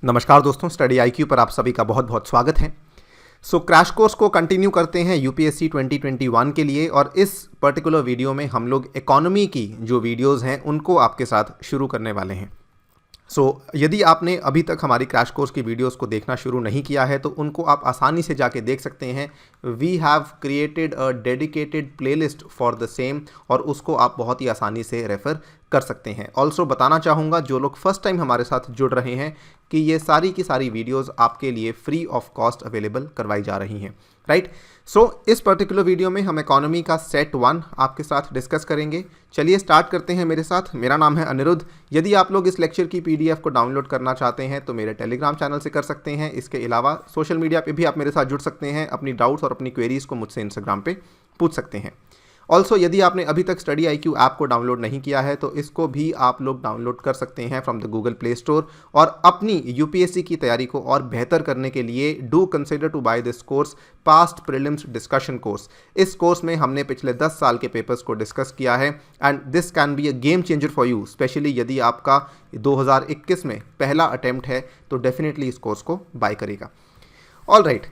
नमस्कार दोस्तों, study IQ पर आप सभी का बहुत बहुत स्वागत है। क्रैश कोर्स को कंटिन्यू करते हैं यूपीएससी 2021 के लिए, और इस पर्टिकुलर वीडियो में हम लोग इकोनॉमी की जो वीडियोस हैं उनको आपके साथ शुरू करने वाले हैं। यदि आपने अभी तक हमारी क्रैश कोर्स की वीडियोस को देखना शुरू नहीं किया है तो उनको आप आसानी से जाके देख सकते हैं। We have created a dedicated playlist for the same, और उसको आप बहुत ही आसानी से रेफ़र कर सकते हैं। ऑल्सो बताना चाहूँगा, जो लोग फर्स्ट टाइम हमारे साथ जुड़ रहे हैं, कि ये सारी की सारी वीडियोस आपके लिए फ्री ऑफ कॉस्ट अवेलेबल करवाई जा रही हैं, राइट। इस पर्टिकुलर वीडियो में हम इकोनॉमी का सेट 1 आपके साथ डिस्कस करेंगे। चलिए स्टार्ट करते हैं मेरे साथ। मेरा नाम है अनिरुद्ध। यदि आप लोग इस लेक्चर की पीडीएफ को डाउनलोड करना चाहते हैं तो मेरे टेलीग्राम चैनल से कर सकते हैं। इसके अलावा सोशल मीडिया पे भी आप मेरे साथ जुड़ सकते हैं। अपनी डाउट्स और अपनी क्वेरीज को मुझसे इंस्टाग्राम पे पूछ सकते हैं। ऑल्सो यदि आपने अभी तक स्टडी आईक्यू ऐप को डाउनलोड नहीं किया है तो इसको भी आप लोग डाउनलोड कर सकते हैं from the Google play store, और अपनी यूपीएससी की तैयारी को और बेहतर करने के लिए do consider to buy this course, past prelims discussion course. इस कोर्स में हमने पिछले 10 साल के पेपर्स को डिस्कस किया है, and this can be a game changer for you, specially यदि आपका 2021 में पहला अटेम्प्ट है तो डेफिनेटली इस कोर्स को बाय करेगा। All right,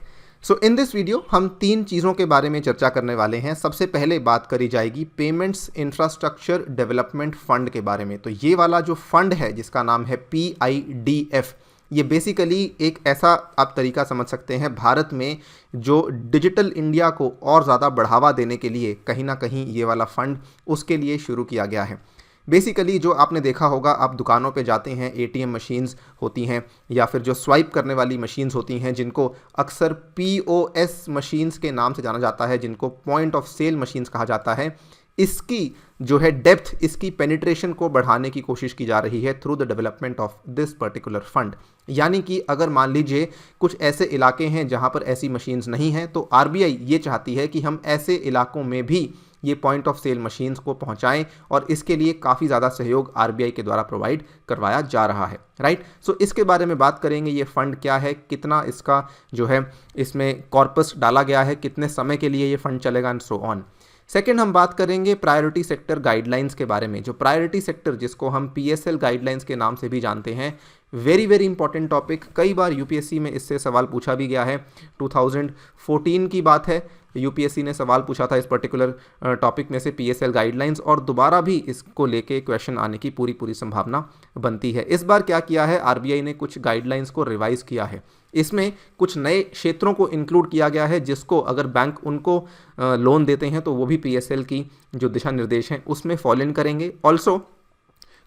in this video हम 3 चीज़ों के बारे में चर्चा करने वाले हैं। सबसे पहले बात करी जाएगी पेमेंट्स इंफ्रास्ट्रक्चर डेवलपमेंट फंड के बारे में। तो ये वाला जो फंड है जिसका नाम है PIDF, ये बेसिकली एक ऐसा आप तरीका समझ सकते हैं भारत में जो डिजिटल इंडिया को और ज़्यादा बढ़ावा देने के लिए कहीं ना कहीं ये वाला फंड उसके लिए शुरू किया गया है। बेसिकली जो आपने देखा होगा, आप दुकानों पे जाते हैं, ATM मशीन्स होती हैं या फिर जो स्वाइप करने वाली मशीन्स होती हैं जिनको अक्सर POS मशीन्स के नाम से जाना जाता है, जिनको पॉइंट ऑफ सेल मशीन्स कहा जाता है। इसकी जो है डेप्थ, इसकी पेनिट्रेशन को बढ़ाने की कोशिश की जा रही है through the development of this particular fund. यानी कि अगर मान लीजिए कुछ ऐसे इलाके हैं जहां पर ऐसी मशीन्स नहीं हैं, तो RBI ये चाहती है कि हम ऐसे इलाकों में भी ये पॉइंट ऑफ सेल मशीन्स को पहुंचाएं, और इसके लिए काफ़ी ज़्यादा सहयोग RBI के द्वारा प्रोवाइड करवाया जा रहा है, राइट। इसके बारे में बात करेंगे। ये फंड क्या है, कितना इसका जो है इसमें कॉर्पस डाला गया है, कितने समय के लिए ये फंड चलेगा, एंड सो ऑन। सेकेंड, हम बात करेंगे प्रायोरिटी सेक्टर गाइडलाइंस के बारे में। जो प्रायोरिटी सेक्टर, जिसको हम PSL गाइडलाइंस के नाम से भी जानते हैं, वेरी वेरी इंपॉर्टेंट टॉपिक। कई बार यूपीएससी में इससे सवाल पूछा भी गया है। 2014 की बात है, यूपीएससी ने सवाल पूछा था इस पर्टिकुलर टॉपिक में से, PSL गाइडलाइंस, और दोबारा भी इसको लेके क्वेश्चन आने की पूरी संभावना बनती है। इस बार क्या किया है, RBI ने कुछ गाइडलाइंस को रिवाइज किया है। इसमें कुछ नए क्षेत्रों को इंक्लूड किया गया है जिसको अगर बैंक उनको लोन देते हैं तो वो भी PSL की जो दिशा निर्देश हैं उसमें फॉलो इन करेंगे। ऑल्सो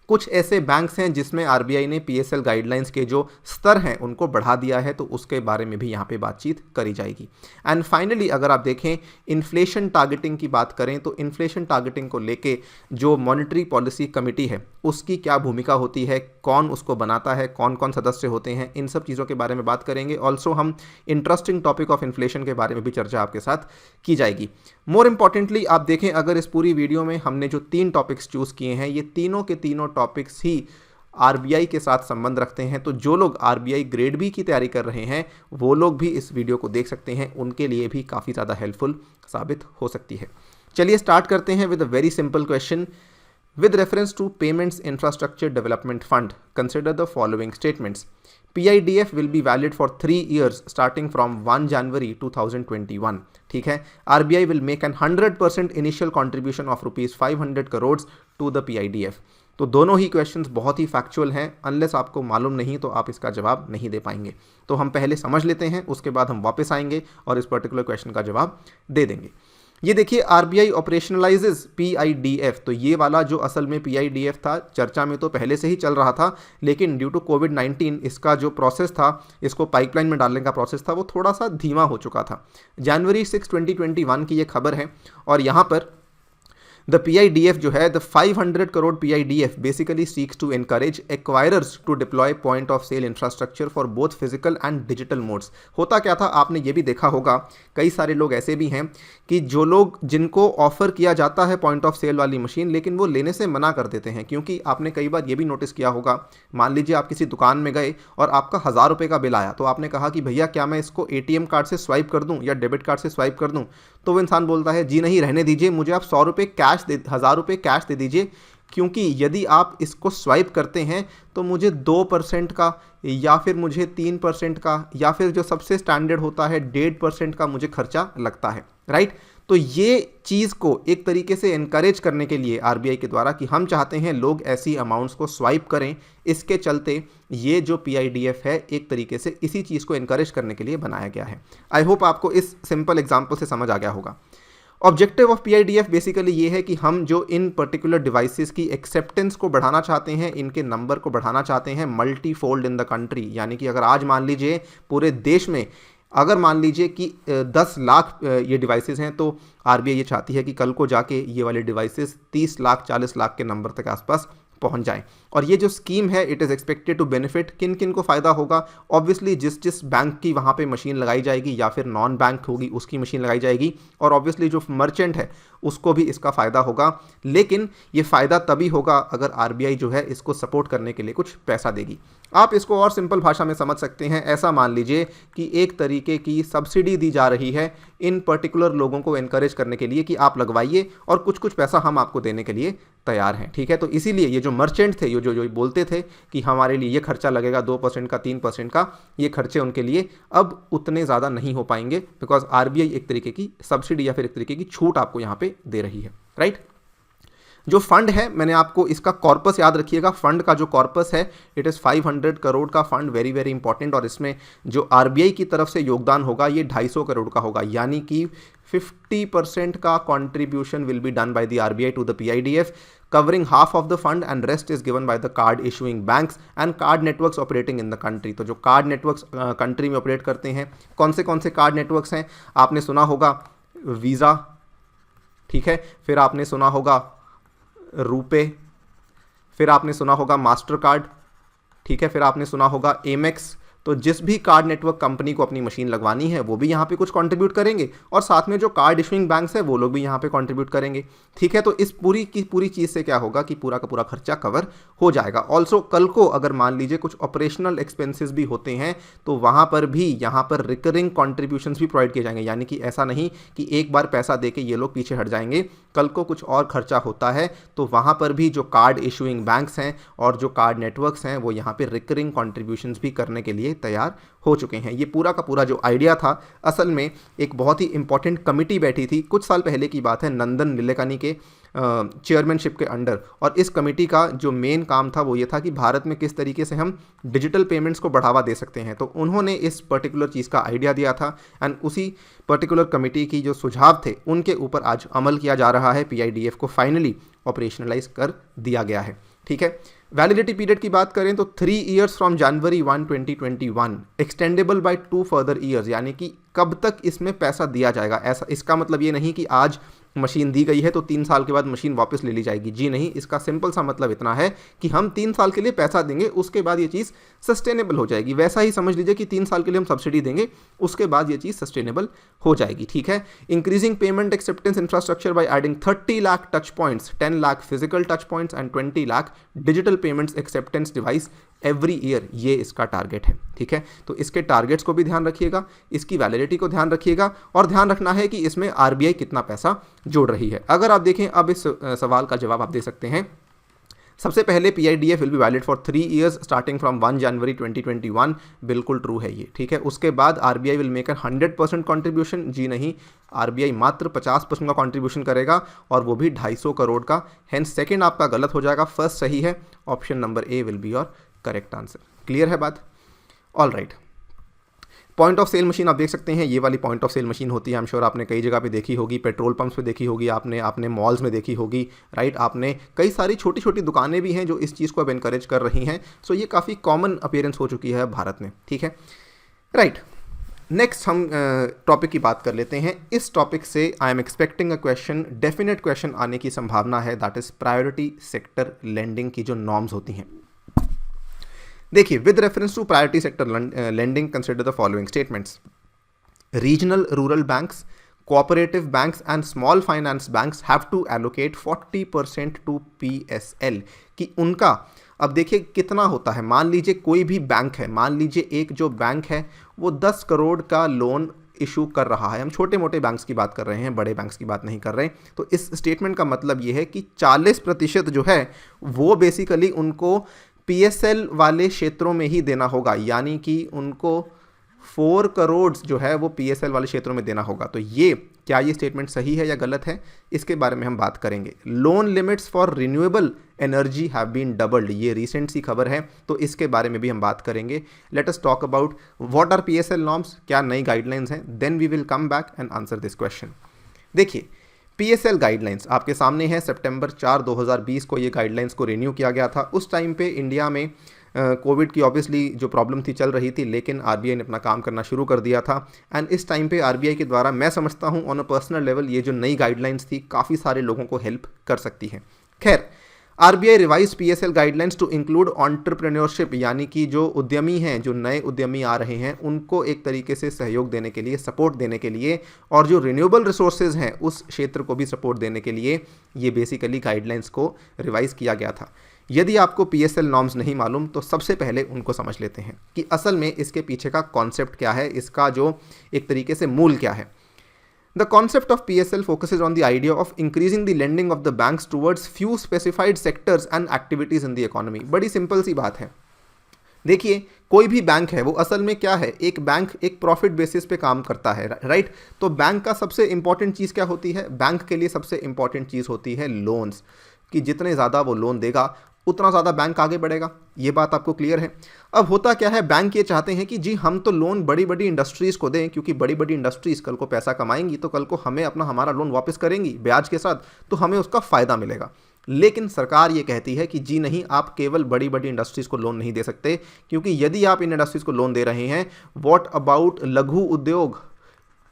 कुछ ऐसे बैंक्स हैं जिसमें RBI ने PSL गाइडलाइंस के जो स्तर हैं उनको बढ़ा दिया है, तो उसके बारे में भी यहाँ पे बातचीत करी जाएगी। एंड फाइनली अगर आप देखें इन्फ्लेशन टारगेटिंग की बात करें, तो इन्फ्लेशन टारगेटिंग को लेके जो मॉनेटरी पॉलिसी कमेटी है उसकी क्या भूमिका होती है, कौन उसको बनाता है, कौन कौन सदस्य होते हैं, इन सब चीज़ों के बारे में बात करेंगे। ऑल्सो हम इंटरेस्टिंग टॉपिक ऑफ इन्फ्लेशन के बारे में भी चर्चा आपके साथ की जाएगी। मोर इम्पॉर्टेंटली आप देखें, अगर इस पूरी वीडियो में हमने जो 3 टॉपिक्स चूज़ किए हैं, ये तीनों के तीनों टॉपिक्स ही RBI के साथ संबंध रखते हैं। तो जो लोग RBI ग्रेड बी की तैयारी कर रहे हैं वो लोग भी इस वीडियो को देख सकते हैं, उनके लिए भी काफ़ी ज़्यादा हेल्पफुल साबित हो सकती है। चलिए स्टार्ट करते हैं with a very simple question. With reference to Payments Infrastructure Development Fund, consider the following statements. PIDF will be valid for 3 years starting from 1 January 2021. ठीक है, RBI will make an 100% initial contribution of rupees 500 crores to the PIDF. तो दोनों ही questions बहुत ही factual हैं। Unless आपको मालूम नहीं तो आप इसका जवाब नहीं दे पाएंगे। तो हम पहले समझ लेते हैं, उसके बाद हम वापस आएंगे और इस पर्टिकुलर क्वेश्चन का जवाब दे देंगे। ये देखिए, RBI ऑपरेशनलाइजेज PIDF। तो ये वाला जो असल में PIDF था, चर्चा में तो पहले से ही चल रहा था, लेकिन ड्यू टू कोविड-19 इसका जो प्रोसेस था, इसको पाइपलाइन में डालने का प्रोसेस था, वो थोड़ा सा धीमा हो चुका था। जनवरी 6, 2021 की ये खबर है, और यहाँ पर द PIDF जो है, the 500 crore PIDF basically seeks to encourage acquirers to deploy point of sale infrastructure for both physical and digital modes. होता क्या था, आपने ये भी देखा होगा, कई सारे लोग ऐसे भी हैं कि जो लोग जिनको ऑफर किया जाता है पॉइंट ऑफ सेल वाली मशीन, लेकिन वो लेने से मना कर देते हैं। क्योंकि आपने कई बार ये भी नोटिस किया होगा, मान लीजिए आप किसी दुकान में गए और आपका 1000 रुपये का बिल आया, तो आपने कहा कि भैया क्या मैं इसको ATM कार्ड से स्वाइप कर दूं या डेबिट कार्ड से स्वाइप कर दूं, तो वो इंसान बोलता है जी नहीं, रहने दीजिए, मुझे आप 100 रुपये कैश 1000 रुपये कैश दे दीजिए, क्योंकि यदि आप इसको स्वाइप करते हैं तो मुझे 2% का या फिर मुझे 3% का या फिर जो सबसे स्टैंडर्ड होता है 1.5% का मुझे खर्चा लगता है, राइट। तो ये चीज़ को एक तरीके से इनकरेज करने के लिए आरबीआई के द्वारा कि हम चाहते हैं लोग ऐसी अमाउंट्स को स्वाइप करें, इसके चलते ये जो पीआईडीएफ है एक तरीके से इसी चीज़ को इनकरेज करने के लिए बनाया गया है। आई होप आपको इस सिंपल एग्जाम्पल से समझ आ गया होगा। ऑब्जेक्टिव ऑफ पीआईडीएफ बेसिकली ये है कि हम जो इन पर्टिकुलर डिवाइसेस की एक्सेप्टेंस को बढ़ाना चाहते हैं, इनके नंबर को बढ़ाना चाहते हैं multi fold in the country, यानी कि अगर आज मान लीजिए पूरे देश में अगर मान लीजिए कि 10 लाख ये डिवाइसेस हैं, तो आरबीआई ये चाहती है कि कल को जाके ये वाले डिवाइसेस 30 लाख 40 लाख के नंबर तक आसपास पहुंच जाएं। और ये जो स्कीम है it is expected to benefit किन किन को फ़ायदा होगा, ऑब्वियसली जिस बैंक की वहाँ पे मशीन लगाई जाएगी या फिर नॉन बैंक होगी उसकी मशीन लगाई जाएगी, और ऑब्वियसली जो मर्चेंट है उसको भी इसका फ़ायदा होगा। लेकिन ये फ़ायदा तभी होगा अगर आरबीआई जो है इसको सपोर्ट करने के लिए कुछ पैसा देगी। आप इसको और सिंपल भाषा में समझ सकते हैं, ऐसा मान लीजिए कि एक तरीके की सब्सिडी दी जा रही है इन पर्टिकुलर लोगों को एनकरेज करने के लिए कि आप लगवाइए और कुछ कुछ पैसा हम आपको देने के लिए तैयार हैं, ठीक है। तो इसीलिए ये जो मर्चेंट थे, जो बोलते थे कि हमारे लिए ये खर्चा लगेगा 2% का 3% का, ये खर्चे उनके लिए अब उतने ज़्यादा नहीं हो पाएंगे, बिकॉज आरबीआई एक तरीके की सब्सिडी या फिर एक तरीके की छूट आपको यहाँ पे दे रही है, राइट। जो फंड है, मैंने आपको इसका कॉर्पस याद रखिएगा, फंड का जो कॉर्पस है इट इज़ 500 करोड़ का फंड, वेरी वेरी इंपॉर्टेंट। और इसमें जो आरबीआई की तरफ से योगदान होगा ये 250 करोड़ का होगा, यानी कि 50% का contribution will be done by the RBI to the PIDF, covering half of the fund and rest is given by the card issuing banks and card networks operating in the country। तो जो card networks country में operate करते हैं, कौन से card networks हैं, आपने सुना होगा वीज़ा, ठीक है, फिर आपने सुना होगा रुपे, फिर आपने सुना होगा मास्टर कार्ड, ठीक है, फिर आपने सुना होगा एमेक्स। तो जिस भी कार्ड नेटवर्क कंपनी को अपनी मशीन लगवानी है वो भी यहाँ पे कुछ कंट्रीब्यूट करेंगे, और साथ में जो कार्ड इशुइंग बैंक्स है वो लोग भी यहाँ पे कंट्रीब्यूट करेंगे, ठीक है। तो इस पूरी की पूरी चीज़ से क्या होगा कि पूरा का पूरा खर्चा कवर हो जाएगा। ऑल्सो कल को अगर मान लीजिए कुछ ऑपरेशनल एक्सपेंसेस भी होते हैं तो वहाँ पर भी यहाँ पर रिकरिंग कॉन्ट्रीब्यूशंस भी प्रोवाइड किए जाएंगे, यानी कि ऐसा नहीं कि एक बार पैसा दे के ये लोग पीछे हट जाएंगे, कल को कुछ और खर्चा होता है तो वहाँ पर भी जो कार्ड इशुइंग बैंक्स हैं और जो कार्ड नेटवर्क्स हैं वो यहाँ पे रिकरिंग कॉन्ट्रीब्यूशंस भी करने के लिए तैयार हो चुके हैं। ये पूरा का पूरा जो आइडिया था, असल में एक बहुत ही इंपॉर्टेंट कमिटी बैठी थी, कुछ साल पहले की बात है, नंदन नीलेकानी के चेयरमैनशिप के अंडर, और इस कमेटी का जो मेन काम था वो ये था कि भारत में किस तरीके से हम डिजिटल पेमेंट्स को बढ़ावा दे सकते हैं। तो उन्होंने इस पर्टिकुलर चीज़ का आइडिया दिया था एंड उसी पर्टिकुलर कमेटी की जो सुझाव थे उनके ऊपर आज अमल किया जा रहा है, पीआईडीएफ को फाइनली ऑपरेशनलाइज कर दिया गया है, ठीक है। वैलिडिटी पीरियड की बात करें तो 3 years from January 1, 2021, extendable by 2 further years, यानी कि कब तक इसमें पैसा दिया जाएगा। ऐसा इसका मतलब ये नहीं कि आज मशीन दी गई है तो 3 साल के बाद मशीन वापस ले ली जाएगी, जी नहीं। इसका सिंपल सा मतलब इतना है कि हम 3 साल के लिए पैसा देंगे, उसके बाद ये चीज़ सस्टेनेबल हो जाएगी। वैसा ही समझ लीजिए कि 3 साल के लिए हम सब्सिडी देंगे, उसके बाद ये चीज़ सस्टेनेबल हो जाएगी, ठीक है। Increasing payment acceptance infrastructure by adding 30 lakh touch points, 10 lakh physical touch points and 20 lakh digital payments acceptance device every year, ये इसका टारगेट है, ठीक है। तो इसके टारगेट्स को भी ध्यान रखिएगा, इसकी वैलिडिटी को ध्यान रखिएगा, और ध्यान रखना है कि इसमें आरबीआई कितना पैसा जोड़ रही है। अगर आप देखें, अब इस सवाल का जवाब आप दे सकते हैं। सबसे पहले PIDF will be valid for 3 years starting from 1 January 2021, बिल्कुल ट्रू है ये, ठीक है। उसके बाद आरबीआई विल मेक 100% कॉन्ट्रीब्यूशन, जी नहीं, आरबीआई मात्र 50% का कॉन्ट्रीब्यूशन करेगा और वो भी 250 करोड़ का। हेंस सेकंड आपका गलत हो जाएगा, फर्स्ट सही है, option number A will be your correct answer. Clear है बात? All right. Point of sale machine आप देख सकते हैं, ये वाली पॉइंट ऑफ सेल मशीन होती है, आई एम श्योर आपने कई जगह पे देखी होगी, पेट्रोल पंप्स पे देखी होगी आपने मॉल्स में देखी होगी, राइट। आपने कई सारी छोटी छोटी दुकानें भी हैं जो इस चीज़ को अब एनकरेज कर रही हैं। सो ये काफ़ी कॉमन अपीयरेंस हो चुकी है भारत में, ठीक है, राइट। नेक्स्ट हम टॉपिक की बात कर लेते हैं। इस टॉपिक से I am expecting a question, definite question आने की संभावना है, that is priority sector lending की जो नॉर्म्स होती हैं। देखिए, with reference to priority sector lending consider the following statements. Regional rural banks, cooperative banks and small finance banks have to allocate 40% to PSL, कि उनका, अब देखिए कितना होता है, मान लीजिए कोई भी बैंक है, मान लीजिए एक जो बैंक है वो 10 करोड़ का लोन इशू कर रहा है। हम छोटे मोटे बैंक्स की बात कर रहे हैं, बड़े बैंक्स की बात नहीं कर रहे। तो इस स्टेटमेंट का मतलब ये है कि 40% जो है वो बेसिकली उनको पीएसएल वाले क्षेत्रों में ही देना होगा, यानी कि उनको 4 करोड़ जो है वो पीएसएल वाले क्षेत्रों में देना होगा। तो ये क्या ये स्टेटमेंट सही है या गलत है, इसके बारे में हम बात करेंगे। Loan limits for renewable energy have been doubled, ये रिसेंट सी खबर है, तो इसके बारे में भी हम बात करेंगे। Let us talk about what are PSL norms, क्या नई गाइडलाइंस हैं, then we will come back and answer this question. देखिए, पीएसएल गाइडलाइंस आपके सामने है। सितंबर 4, 2020 को ये गाइडलाइंस को रिन्यू किया गया था। उस टाइम पे इंडिया में कोविड की ऑब्वियसली जो प्रॉब्लम थी चल रही थी, लेकिन आरबीआई ने अपना काम करना शुरू कर दिया था। एंड इस टाइम पे आरबीआई के द्वारा मैं समझता हूँ ऑन अ पर्सनल लेवल ये जो नई गाइडलाइंस थी काफ़ी सारे लोगों को हेल्प कर सकती है। खैर, RBI revise PSL guidelines to include entrepreneurship, यानी कि जो उद्यमी हैं, जो नए उद्यमी आ रहे हैं, उनको एक तरीके से सहयोग देने के लिए, सपोर्ट देने के लिए, और जो रिन्यूएबल रिसोर्सेज हैं उस क्षेत्र को भी सपोर्ट देने के लिए ये बेसिकली गाइडलाइंस को रिवाइज किया गया था। यदि आपको पीएसएल नॉर्म्स नहीं मालूम तो सबसे पहले उनको समझ लेते हैं कि असल में इसके पीछे का कॉन्सेप्ट क्या है, इसका जो एक तरीके से मूल क्या है। The concept of PSL focuses on the idea of increasing the lending of the banks towards few specified sectors and activities in the economy। बड़ी सिंपल सी बात है। देखिए, कोई भी बैंक है वो असल में क्या है, एक बैंक एक प्रॉफिट बेसिस पे काम करता है, राइट। तो बैंक का सबसे इंपॉर्टेंट चीज़ क्या होती है, बैंक के लिए सबसे इंपॉर्टेंट चीज़ होती है लोन्स, कि जितने ज़्यादा वो लोन देगा उतना ज़्यादा बैंक आगे बढ़ेगा। ये बात आपको क्लियर है। अब होता क्या है, बैंक ये चाहते हैं कि जी हम तो लोन बड़ी बड़ी इंडस्ट्रीज़ को दें, क्योंकि बड़ी बड़ी इंडस्ट्रीज़ कल को पैसा कमाएंगी तो कल को हमें हमारा लोन वापस करेंगी ब्याज के साथ, तो हमें उसका फ़ायदा मिलेगा। लेकिन सरकार ये कहती है कि जी नहीं, आप केवल बड़ी बड़ी इंडस्ट्रीज़ को लोन नहीं दे सकते, क्योंकि यदि आप इन इंडस्ट्रीज़ को लोन दे रहे हैं, व्हाट अबाउट लघु उद्योग,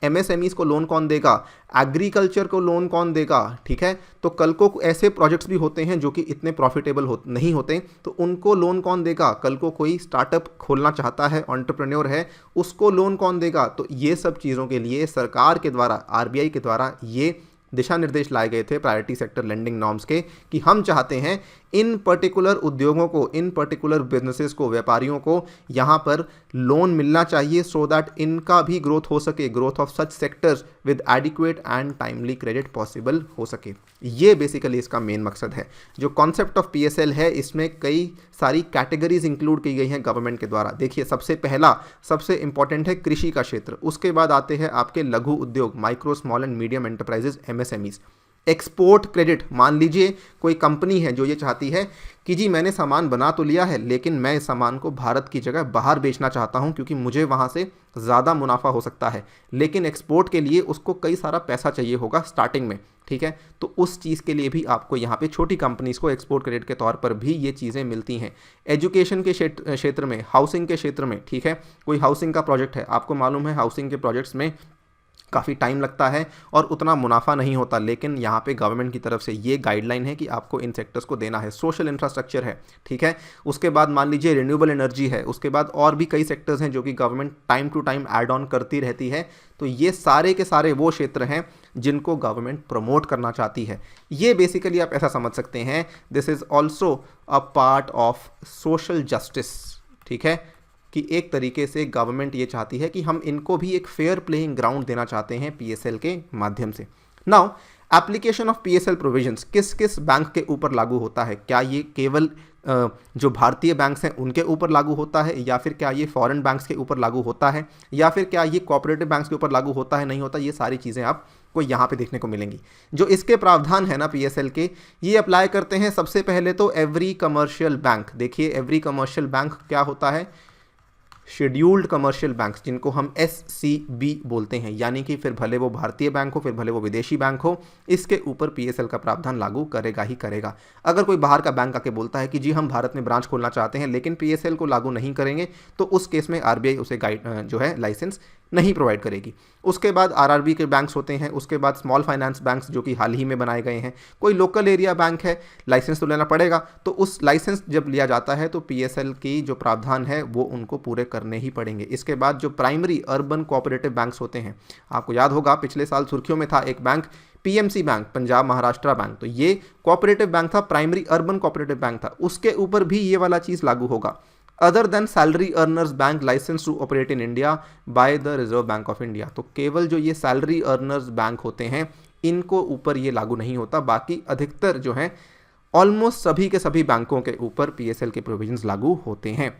एमएसएमईज को लोन कौन देगा, एग्रीकल्चर को लोन कौन देगा, ठीक है। तो कल को ऐसे प्रोजेक्ट्स भी होते हैं जो कि इतने प्रॉफिटेबल नहीं होते, तो उनको लोन कौन देगा। कल को कोई स्टार्टअप खोलना चाहता है, एंटरप्रेन्योर है, उसको लोन कौन देगा। तो ये सब चीज़ों के लिए सरकार के द्वारा, आरबीआई के द्वारा ये दिशा निर्देश लाए गए थे प्रायोरिटी सेक्टर लेंडिंग नॉर्म्स के, कि हम चाहते हैं इन पर्टिकुलर उद्योगों को, इन पर्टिकुलर बिजनेसेस को, व्यापारियों को यहाँ पर लोन मिलना चाहिए, सो दैट इनका भी ग्रोथ हो सके, growth of such sectors with adequate and timely credit possible हो सके। ये बेसिकली इसका मेन मकसद है। जो कॉन्सेप्ट ऑफ पीएसएल है, इसमें कई सारी कैटेगरीज इंक्लूड की गई हैं गवर्नमेंट के द्वारा। देखिए, सबसे पहला सबसे इंपॉर्टेंट है कृषि का क्षेत्र, उसके बाद आते हैं आपके लघु उद्योग, micro small and medium enterprises, MSMEs. Export credit, मान लीजिए कोई कंपनी है जो ये चाहती है कि जी मैंने सामान बना तो लिया है, लेकिन मैं इस सामान को भारत की जगह बाहर बेचना चाहता हूं, क्योंकि मुझे वहां से ज़्यादा मुनाफा हो सकता है, लेकिन एक्सपोर्ट के लिए उसको कई सारा पैसा चाहिए होगा स्टार्टिंग में, ठीक है। तो उस चीज़ के लिए भी आपको यहाँ पे छोटी कंपनीज को एक्सपोर्ट क्रेडिट के तौर पर भी ये चीज़ें मिलती हैं। एजुकेशन के क्षेत्र में, हाउसिंग के क्षेत्र में, ठीक है, कोई हाउसिंग का प्रोजेक्ट है, आपको मालूम है हाउसिंग के प्रोजेक्ट्स में काफ़ी टाइम लगता है और उतना मुनाफा नहीं होता, लेकिन यहाँ पे गवर्नमेंट की तरफ से ये गाइडलाइन है कि आपको इन सेक्टर्स को देना है। सोशल इंफ्रास्ट्रक्चर है, ठीक है, उसके बाद मान लीजिए रिन्यूएबल एनर्जी है, उसके बाद और भी कई सेक्टर्स हैं जो कि government time to time add on करती रहती है। तो ये सारे के सारे वो क्षेत्र हैं जिनको गवर्नमेंट प्रमोट करना चाहती है। ये बेसिकली आप ऐसा समझ सकते हैं, this is also a part of social justice, ठीक है, कि एक तरीके से गवर्नमेंट ये चाहती है कि हम इनको भी एक फेयर प्लेइंग ग्राउंड देना चाहते हैं पीएसएल के माध्यम से। Now, application of PSL provisions किस किस बैंक के ऊपर लागू होता है? क्या ये केवल जो भारतीय बैंक्स हैं उनके ऊपर लागू होता है, या फिर क्या ये फॉरेन बैंक्स के ऊपर लागू होता है, या फिर क्या ये कोऑपरेटिव बैंक्स के ऊपर लागू होता है, नहीं होता? ये सारी चीज़ें आपको यहाँ पे देखने को मिलेंगी। जो इसके प्रावधान है ना पीएसएल के, ये अप्लाई करते हैं सबसे पहले तो एवरी कमर्शियल बैंक। देखिए, एवरी कमर्शियल बैंक क्या होता है? शेड्यूल्ड कमर्शियल बैंक्स, जिनको हम SCB बोलते हैं, यानी कि फिर भले वो भारतीय बैंक हो, फिर भले वो विदेशी बैंक हो, इसके ऊपर पीएसएल का प्रावधान लागू करेगा ही करेगा। अगर कोई बाहर का बैंक आके बोलता है कि जी हम भारत में ब्रांच खोलना चाहते हैं लेकिन पीएसएल को लागू नहीं करेंगे, तो उस केस में आरबीआई उसे जो है लाइसेंस नहीं प्रोवाइड करेगी। उसके बाद आरआरबी के बैंक्स होते हैं, उसके बाद स्मॉल फाइनेंस बैंक्स जो कि हाल ही में बनाए गए हैं। कोई लोकल एरिया बैंक है, लाइसेंस तो लेना पड़ेगा, तो उस लाइसेंस जब लिया जाता है तो पीएसएल की जो प्रावधान है वो उनको पूरे करने ही पड़ेंगे। इसके बाद जो प्राइमरी अर्बन कोऑपरेटिव बैंक्स होते हैं, आपको याद होगा पिछले साल सुर्खियों में था एक bank, PMC bank, Punjab Maharashtra bank, तो ये कोऑपरेटिव बैंक था, प्राइमरी अर्बन कोऑपरेटिव बैंक था, उसके ऊपर भी ये वाला चीज़ लागू होगा। Other than salary earners bank licence to operate in India by the reserve bank of India. तो केवल जो ये सैलरी अर्नर्स बैंक होते हैं इनको ऊपर ये लागू नहीं होता, बाकी अधिकतर जो है ऑलमोस्ट सभी के सभी बैंकों के ऊपर पीएसएल के प्रोविजंस लागू होते हैं।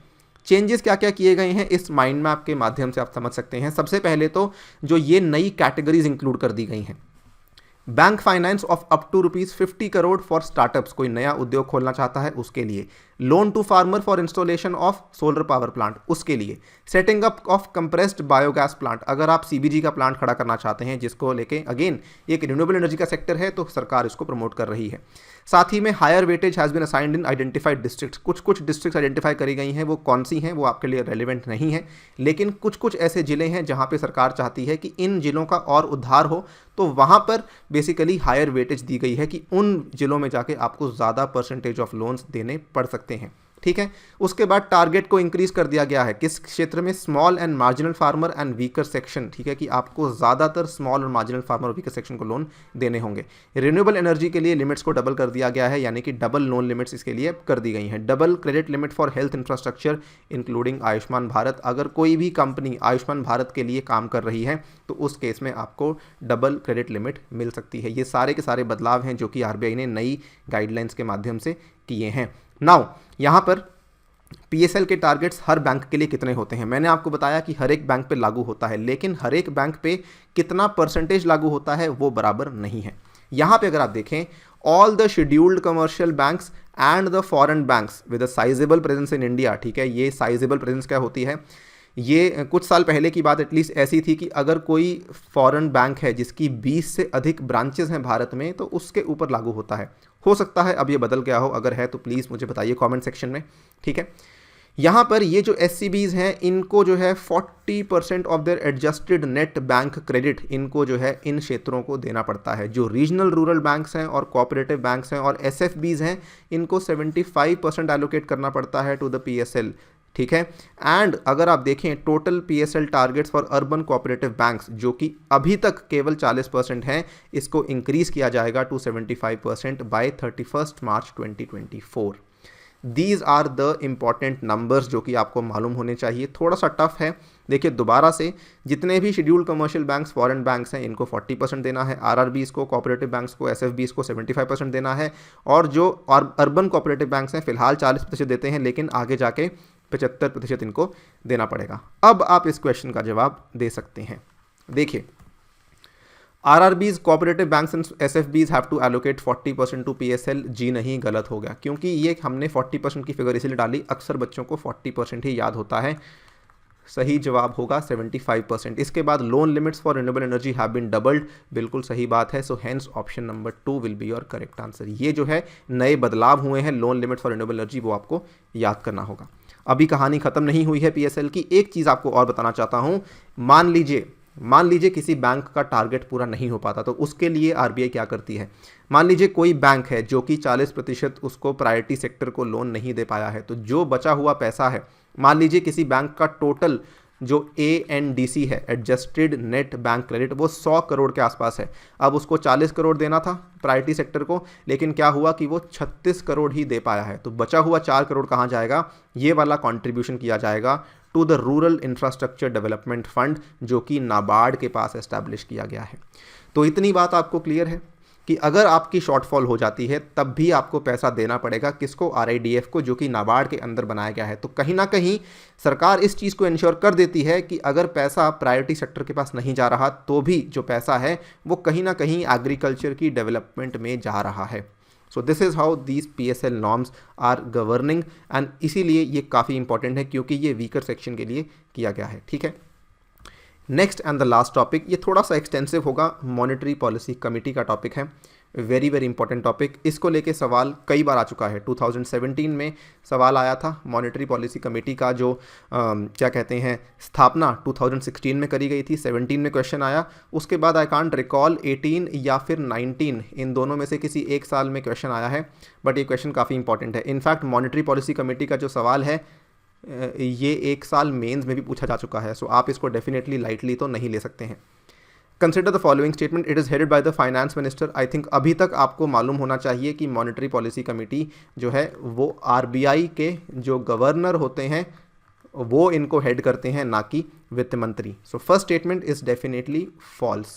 चेंजेस क्या क्या किए गए हैं इस माइंड मैप के माध्यम से आप समझ सकते हैं। सबसे पहले तो जो ये नई कैटेगरीज इंक्लूड कर दी गई हैं, bank finance of up to ₹50 crore for startups, कोई नया उद्योग खोलना चाहता है उसके लिए, loan to farmer for installation of solar power plant उसके लिए, setting up of compressed biogas plant, अगर आप सीबीजी का प्लांट खड़ा करना चाहते हैं जिसको लेके अगेन एक रिन्यूएबल एनर्जी का सेक्टर है तो सरकार इसको प्रमोट कर रही है। साथ ही में higher weightage has been assigned in identified districts, कुछ डिस्ट्रिक्ट्स आइडेंटिफाई करी गई हैं, वो कौन सी हैं वो आपके लिए रेलिवेंट नहीं है, लेकिन कुछ ऐसे जिले हैं जहां पे सरकार चाहती है कि इन जिलों का और उद्धार हो, तो वहां पर बेसिकली हायर वेटेज दी गई है कि उन जिलों में जाके आपको ज़्यादा परसेंटेज ऑफ लोन्स देने पड़ सकते हैं। ठीक है, उसके बाद टारगेट को इंक्रीज कर दिया गया है किस क्षेत्र में, small and marginal farmer and weaker section. ठीक है, कि आपको ज़्यादातर स्मॉल और मार्जिनल फार्मर और वीकर सेक्शन को लोन देने होंगे। रिन्यूएबल एनर्जी के लिए लिमिट्स को डबल कर दिया गया है, यानी कि डबल लोन लिमिट्स इसके लिए कर दी गई हैं। Double credit limit for health infrastructure including Ayushman Bharat, अगर कोई भी कंपनी आयुष्मान भारत के लिए काम कर रही है तो उस केस में आपको डबल क्रेडिट लिमिट मिल सकती है। ये सारे के सारे बदलाव हैं जो कि आरबीआई ने नई गाइडलाइंस के माध्यम से किए हैं। नाउ यहाँ पर पीएसएल के टारगेट्स हर बैंक के लिए कितने होते हैं, मैंने आपको बताया कि हर एक बैंक पे लागू होता है, लेकिन हर एक बैंक पे कितना परसेंटेज लागू होता है वो बराबर नहीं है। यहाँ पे अगर आप देखें, all the scheduled commercial banks and the foreign banks with a sizeable presence in India. ठीक है, ये साइजेबल प्रेजेंस क्या होती है, ये कुछ साल पहले की बात एटलीस्ट ऐसी थी कि अगर कोई फॉरेन बैंक है जिसकी 20 से अधिक ब्रांचेस हैं भारत में तो उसके ऊपर लागू होता है। हो सकता है अब ये बदल गया हो, अगर है तो प्लीज़ मुझे बताइए कमेंट सेक्शन में। ठीक है, यहाँ पर ये जो एससीबीज़ हैं इनको जो है 40% of their adjusted net bank credit इनको जो है इन क्षेत्रों को देना पड़ता है। जो रीजनल रूरल बैंक्स हैं और कोऑपरेटिव बैंक्स हैं और एसएफबीज़ हैं इनको 75% एलोकेट करना पड़ता है टू द पीएसएल। ठीक है, एंड अगर आप देखें total PSL targets for urban cooperative banks जो कि अभी तक केवल 40% हैं, इसको इंक्रीज किया जाएगा to 75% by 31 March 2024। These are the important numbers जो कि आपको मालूम होने चाहिए। थोड़ा सा टफ है, देखिए दोबारा से, जितने भी scheduled commercial banks foreign banks हैं इनको 40% देना है, आरआरबीज़ को, कोऑपरेटिव बैंक्स को, एसएफबीज़ को 75% देना है, और जो अर्बन कोऑपरेटिव बैंक्स हैं फिलहाल 40% देते हैं, लेकिन आगे जाके 75% इनको देना पड़ेगा। अब आप इस क्वेश्चन का जवाब दे सकते हैं। देखिए, RRBs, cooperative banks and SFBs have to allocate 40% to PSL. जी नहीं, गलत हो गया, क्योंकि ये हमने 40% की फिगर इसलिए डाली, अक्सर बच्चों को 40% ही याद होता है। सही जवाब होगा 75%। इसके बाद loan limits for renewable energy have been doubled, बिल्कुल सही बात है। So hence option number 2 will be your correct answer. ये जो है नए बदलाव हुए हैं loan limits for renewable energy, वो आपको याद करना होगा। अभी कहानी खत्म नहीं हुई है पीएसएल की। एक चीज़ आपको और बताना चाहता हूँ, मान लीजिए किसी बैंक का टारगेट पूरा नहीं हो पाता तो उसके लिए आरबीआई क्या करती है। मान लीजिए कोई बैंक है जो कि 40% उसको प्रायोरिटी सेक्टर को लोन नहीं दे पाया है, तो जो बचा हुआ पैसा है, मान लीजिए किसी बैंक का टोटल जो ANDC है, एडजस्टेड नेट बैंक क्रेडिट, वो 100 करोड़ के आसपास है। अब उसको 40 करोड़ देना था प्रायोरिटी सेक्टर को, लेकिन क्या हुआ कि वो 36 करोड़ ही दे पाया है। तो बचा हुआ 4 करोड़ कहाँ जाएगा, ये वाला कंट्रीब्यूशन किया जाएगा to the rural infrastructure development fund जो कि नाबार्ड के पास एस्टैब्लिश किया गया है। तो इतनी बात आपको क्लियर है कि अगर आपकी शॉर्टफॉल हो जाती है तब भी आपको पैसा देना पड़ेगा, किसको, RIDF को, जो कि नाबार्ड के अंदर बनाया गया है। तो कहीं ना कहीं सरकार इस चीज़ को इंश्योर कर देती है कि अगर पैसा प्रायोरिटी सेक्टर के पास नहीं जा रहा तो भी जो पैसा है वो कहीं ना कहीं एग्रीकल्चर की डेवलपमेंट में जा रहा है। So this is how these PSL norms are governing, and इसीलिए ये काफ़ी इंपॉर्टेंट है क्योंकि ये वीकर सेक्शन के लिए किया गया है। ठीक है, next and the last topic, ये थोड़ा सा एक्सटेंसिव होगा, मॉनेटरी पॉलिसी कमेटी का टॉपिक है। वेरी वेरी इंपॉर्टेंट टॉपिक, इसको लेके सवाल कई बार आ चुका है। 2017 में सवाल आया था मॉनेटरी पॉलिसी कमेटी का, जो क्या कहते हैं, स्थापना 2016 में करी गई थी, 17 में क्वेश्चन आया। उसके बाद आई कांट रिकॉल 18 या फिर 19, इन दोनों में से किसी एक साल में क्वेश्चन आया है, बट ये क्वेश्चन काफ़ी इंपॉर्टेंट है। इनफैक्ट मॉनेटरी पॉलिसी कमेटी का जो सवाल है ये एक साल मेंस में भी पूछा जा चुका है, सो आप इसको डेफिनेटली लाइटली तो नहीं ले सकते हैं। Consider the following statement, it is headed by the finance minister. I think अभी तक आपको मालूम होना चाहिए कि मॉनेटरी पॉलिसी कमेटी जो है वो आरबीआई के जो गवर्नर होते हैं वो इनको हेड करते हैं, ना कि वित्त मंत्री। So first statement is definitely false.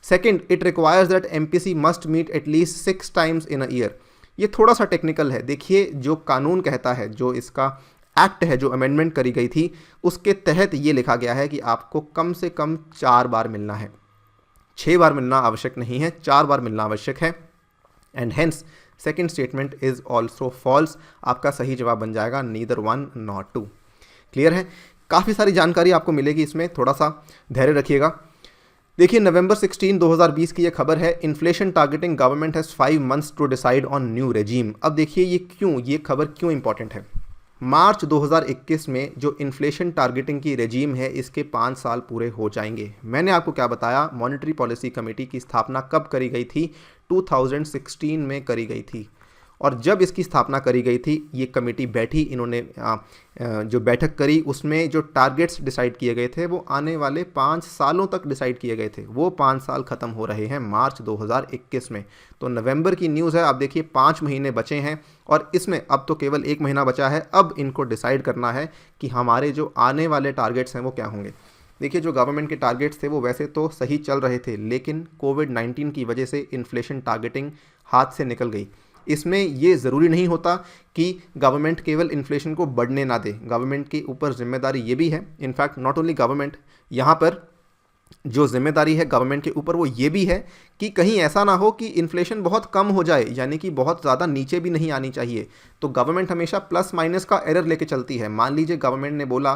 Second, it requires that MPC must meet at least 6 times in a year. ये थोड़ा सा टेक्निकल है। देखिए, जो कानून कहता है, जो इसका एक्ट है, जो अमेंडमेंट करी गई थी, उसके तहत ये लिखा गया है कि आपको कम से कम 4 बार मिलना है। 6 बार मिलना आवश्यक नहीं है, 4 बार मिलना आवश्यक है। And hence second statement is also false. आपका सही जवाब बन जाएगा नीदर 1 नॉट 2। क्लियर है? काफ़ी सारी जानकारी आपको मिलेगी इसमें, थोड़ा सा धैर्य रखिएगा। देखिए, नवंबर 16, 2020 की ये खबर है, inflation targeting government has 5 months to decide on new regime. अब देखिए ये खबर क्यों इंपॉर्टेंट है। मार्च 2021 में जो इन्फ्लेशन टारगेटिंग की रेजीम है, इसके 5 साल पूरे हो जाएंगे। मैंने आपको क्या बताया, मॉनेटरी पॉलिसी कमेटी की स्थापना कब करी गई थी? 2016 में करी गई थी। और जब इसकी स्थापना करी गई थी, ये कमेटी बैठी, इन्होंने जो बैठक करी उसमें जो टारगेट्स डिसाइड किए गए थे वो आने वाले 5 सालों तक डिसाइड किए गए थे। वो 5 साल ख़त्म हो रहे हैं मार्च 2021 में। तो नवंबर की न्यूज़ है। आप देखिए 5 महीने बचे हैं और इसमें अब तो केवल 1 महीना बचा है। अब इनको डिसाइड करना है कि हमारे जो आने वाले टारगेट्स हैं वो क्या होंगे। देखिए, जो गवर्नमेंट के टारगेट्स थे वो वैसे तो सही चल रहे थे, लेकिन कोविड-19 की वजह से इन्फ्लेशन टारगेटिंग हाथ से निकल गई। इसमें ये ज़रूरी नहीं होता कि गवर्नमेंट केवल इन्फ्लेशन को बढ़ने ना दे। गवर्नमेंट के ऊपर जिम्मेदारी ये भी है, इनफैक्ट नॉट ओनली गवर्नमेंट, यहाँ पर जो जिम्मेदारी है गवर्नमेंट के ऊपर वो ये भी है कि कहीं ऐसा ना हो कि इन्फ्लेशन बहुत कम हो जाए, यानी कि बहुत ज़्यादा नीचे भी नहीं आनी चाहिए। तो गवर्नमेंट हमेशा प्लस माइनस का एरर लेके चलती है। मान लीजिए गवर्नमेंट ने बोला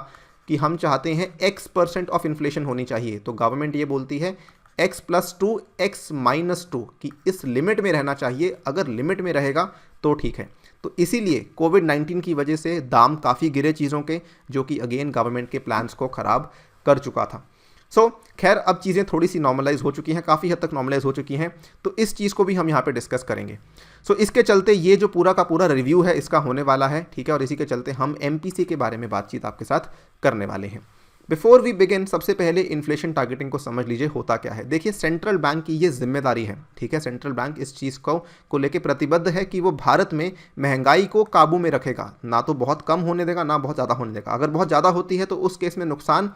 कि हम चाहते हैं X% ऑफ इन्फ्लेशन होनी चाहिए, तो गवर्नमेंट ये बोलती है X+2 X-2 कि इस लिमिट में रहना चाहिए। अगर लिमिट में रहेगा तो ठीक है। तो इसीलिए कोविड-19 की वजह से दाम काफ़ी गिरे चीज़ों के, जो कि अगेन गवर्नमेंट के प्लान्स को ख़राब कर चुका था। खैर अब चीज़ें थोड़ी सी नॉर्मलाइज हो चुकी हैं, काफ़ी हद तक नॉर्मलाइज हो चुकी हैं, तो इस चीज़ को भी हम यहाँ पे डिस्कस करेंगे। इसके चलते ये जो पूरा का पूरा रिव्यू है इसका होने वाला है, ठीक है। और इसी के चलते हम एमपीसी के बारे में बातचीत आपके साथ करने वाले हैं। बिफोर वी बिगिन, सबसे पहले इन्फ्लेशन टारगेटिंग को समझ लीजिए होता क्या है। देखिए, सेंट्रल बैंक की ये जिम्मेदारी है, ठीक है। सेंट्रल बैंक इस चीज़ को लेकर प्रतिबद्ध है कि वो भारत में महंगाई को काबू में रखेगा, ना तो बहुत कम होने देगा ना बहुत ज़्यादा होने देगा। अगर बहुत ज़्यादा होती है तो उस केस में नुकसान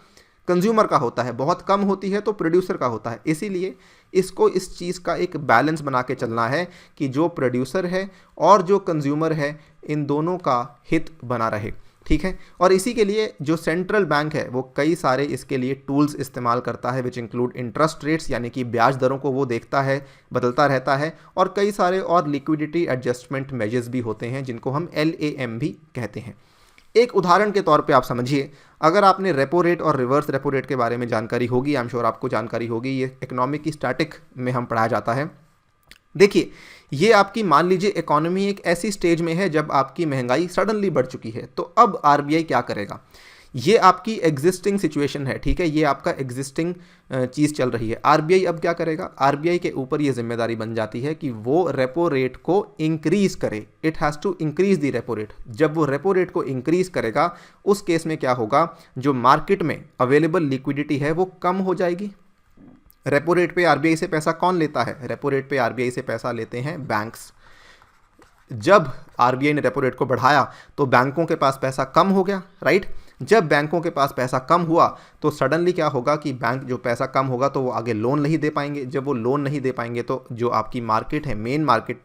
कंज्यूमर का होता है, बहुत कम होती है तो प्रोड्यूसर का होता है। इसीलिए इसको इस चीज़ का एक बैलेंस बना के चलना है कि जो प्रोड्यूसर है और जो कंज्यूमर है इन दोनों का हित बना रहे, ठीक है। और इसी के लिए जो सेंट्रल बैंक है वो कई सारे इसके लिए टूल्स इस्तेमाल करता है, विच इंक्लूड इंटरेस्ट रेट्स, यानी कि ब्याज दरों को वो देखता है, बदलता रहता है, और कई सारे और लिक्विडिटी एडजस्टमेंट मेजर्स भी होते हैं जिनको हम LAM भी कहते हैं। एक उदाहरण के तौर पे आप समझिए, अगर आपने रेपो रेट और रिवर्स रेपो रेट के बारे में जानकारी होगी, आई एम श्योर आपको जानकारी होगी, ये इकोनॉमिक की स्टैटिक में हम पढ़ाया जाता है। देखिए, ये आपकी मान लीजिए इकोनॉमी एक ऐसी स्टेज में है जब आपकी महंगाई सडनली बढ़ चुकी है, तो अब RBI क्या करेगा। ये आपकी एग्जिस्टिंग सिचुएशन है, ठीक है, ये आपका एग्जिस्टिंग चीज़ चल रही है। RBI अब क्या करेगा, RBI के ऊपर ये जिम्मेदारी बन जाती है कि वो रेपो रेट को इंक्रीज़ करे। It has to increase the repo rate. जब वो रेपो रेट को इंक्रीज़ करेगा, उस केस में क्या होगा, जो मार्केट में अवेलेबल लिक्विडिटी है वो कम हो जाएगी। रेपो रेट पे RBI से पैसा कौन लेता है, रेपो रेट पे RBI से पैसा लेते हैं बैंक्स। जब RBI ने रेपो रेट को बढ़ाया तो बैंकों के पास पैसा कम हो गया, राइट। जब बैंकों के पास पैसा कम हुआ तो सडनली क्या होगा कि बैंक जो पैसा कम होगा तो वो आगे लोन नहीं दे पाएंगे। जब वो लोन नहीं दे पाएंगे तो जो आपकी मार्केट है, मेन मार्केट,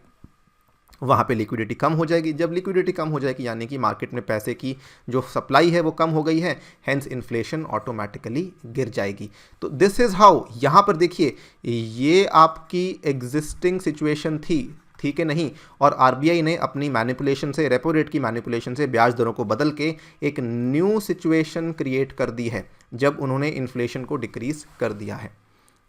वहाँ पे लिक्विडिटी कम हो जाएगी। जब लिक्विडिटी कम हो जाएगी यानी कि मार्केट में पैसे की जो सप्लाई है वो कम हो गई है, हेंस इन्फ्लेशन ऑटोमेटिकली गिर जाएगी। तो दिस इज़ हाउ, यहाँ पर देखिए ये आपकी एग्जिस्टिंग सिचुएशन थी, ठीक है नहीं, और RBI ने अपनी मैनिपुलेशन से, रेपो रेट की मैनिपुलेशन से ब्याज दरों को बदल के एक न्यू सिचुएशन क्रिएट कर दी है जब उन्होंने इन्फ्लेशन को डिक्रीज कर दिया है।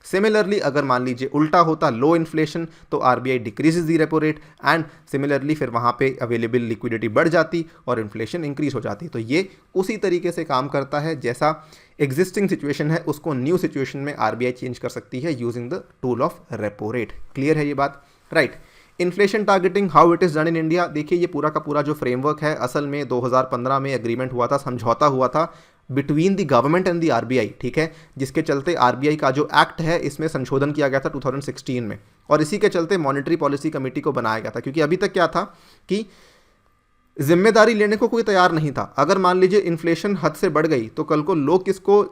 सिमिलरली अगर मान लीजिए उल्टा होता, लो इन्फ्लेशन, तो RBI decreases the repo rate and similarly फिर वहाँ पे अवेलेबल लिक्विडिटी बढ़ जाती और इन्फ्लेशन इंक्रीज हो जाती। तो ये उसी तरीके से काम करता है, जैसा एग्जिस्टिंग सिचुएशन है उसको न्यू सिचुएशन में RBI चेंज कर सकती है using the tool of repo rate. Clear है ये बात, right. Inflation targeting, how it is done in India. देखिए, ये पूरा का पूरा जो फ्रेमवर्क है, असल में 2015 में एग्रीमेंट हुआ था, समझौता हुआ था between the government and the RBI, ठीक है, जिसके चलते आरबीआई का जो एक्ट है इसमें संशोधन किया गया था 2016 में, और इसी के चलते मॉनेटरी पॉलिसी कमेटी को बनाया गया था। क्योंकि अभी तक क्या था कि जिम्मेदारी लेने को कोई तैयार नहीं था। अगर मान लीजिए इन्फ्लेशन हद से बढ़ गई तो कल को लोग किसको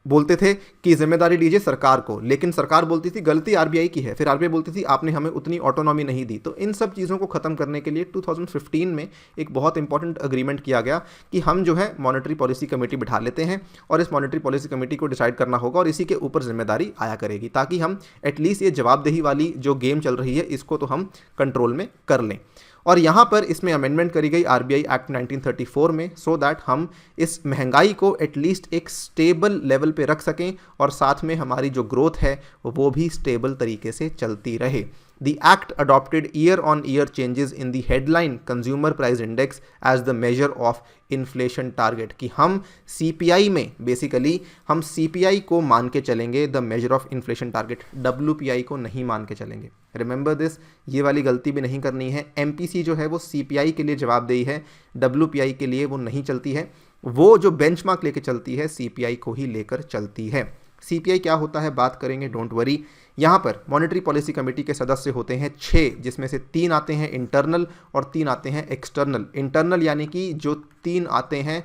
बोलते थे कि जिम्मेदारी लीजिए सरकार को, लेकिन सरकार बोलती थी गलती आरबीआई की है, फिर आरबीआई बोलती थी आपने हमें उतनी ऑटोनॉमी नहीं दी। तो इन सब चीज़ों को ख़त्म करने के लिए 2015 में एक बहुत इंपॉर्टेंट अग्रीमेंट किया गया कि हम जो है मॉनेटरी पॉलिसी कमेटी बिठा लेते हैं और इस मॉनेटरी पॉलिसी कमेटी को डिसाइड करना होगा और इसी के ऊपर जिम्मेदारी आया करेगी, ताकि हम एटलीस्ट ये जवाबदेही वाली जो गेम चल रही है इसको तो हम कंट्रोल में कर लें। और यहाँ पर इसमें अमेंडमेंट करी गई आरबीआई एक्ट 1934 में, सो दैट हम इस महंगाई को एटलीस्ट एक स्टेबल लेवल पे रख सकें और साथ में हमारी जो ग्रोथ है वो भी स्टेबल तरीके से चलती रहे। The act adopted year-on-year changes in the headline consumer price index as the measure of inflation target, कि हम CPI में बेसिकली हम CPI को मान के चलेंगे the measure of inflation target, WPI को नहीं मान के चलेंगे। रिमेंबर दिस, ये वाली गलती भी नहीं करनी है। MPC जो है वो CPI के लिए जवाबदेही है, WPI के लिए वो नहीं चलती है। वो जो बेंचमार्क लेके चलती है CPI को ही लेकर चलती है। CPI क्या होता है बात करेंगे, डोंट वरी। यहाँ पर मॉनेटरी पॉलिसी कमेटी के सदस्य होते हैं 6, जिसमें से 3 आते हैं इंटरनल और 3 आते हैं एक्सटर्नल। इंटरनल यानी कि जो 3 आते हैं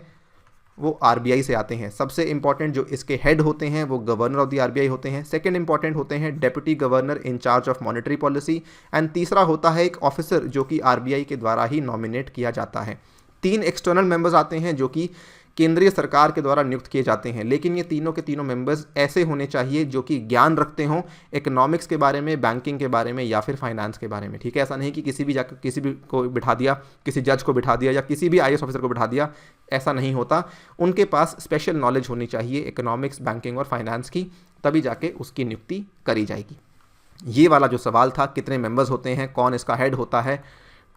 वो आरबीआई से आते हैं। सबसे इंपॉर्टेंट जो इसके हेड होते हैं वो गवर्नर ऑफ द आरबीआई होते हैं। सेकंड इंपॉर्टेंट होते हैं deputy governor in charge of monetary policy, and तीसरा होता है एक ऑफिसर जो कि आरबीआई के द्वारा ही नॉमिनेट किया जाता है। 3 एक्सटर्नल मेंबर्स आते हैं जो कि केंद्रीय सरकार के द्वारा नियुक्त किए जाते हैं, लेकिन ये तीनों के तीनों मेंबर्स ऐसे होने चाहिए जो कि ज्ञान रखते हों इकोनॉमिक्स के बारे में, बैंकिंग के बारे में या फिर फाइनेंस के बारे में, ठीक है। ऐसा नहीं कि किसी भी जाकर किसी भी को बिठा दिया, किसी जज को बिठा दिया या किसी भी आईएएस ऑफिसर को बिठा दिया, ऐसा नहीं होता। उनके पास स्पेशल नॉलेज होनी चाहिए इकोनॉमिक्स, बैंकिंग और फाइनेंस की, तभी जाके उसकी नियुक्ति करी जाएगी। ये वाला जो सवाल था कितने मेंबर्स होते हैं, कौन इसका हेड होता है,